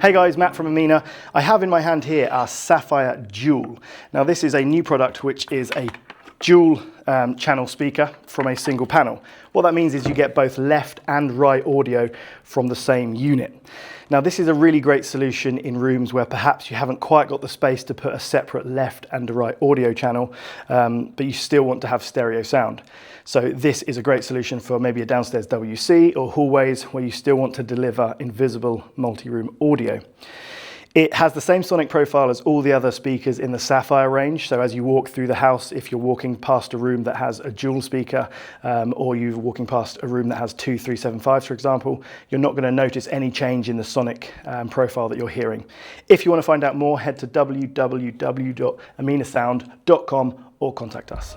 Hey guys, Matt from Amina. I have in my hand here our Sapphire Dual. Now this is a new product which is a dual channel speaker from a single panel. What that means is you get both left and right audio from the same unit. Now this is a really great solution in rooms where perhaps you haven't quite got the space to put a separate left and a right audio channel, but you still want to have stereo sound. So this is a great solution for maybe a downstairs WC or hallways where you still want to deliver invisible multi-room audio. It has the same sonic profile as all the other speakers in the Sapphire range. So as you walk through the house, if you're walking past a room that has a dual speaker, or you're walking past a room that has two 375s, for example, you're not going to notice any change in the sonic profile that you're hearing. If you want to find out more, head to www.aminasound.com or contact us.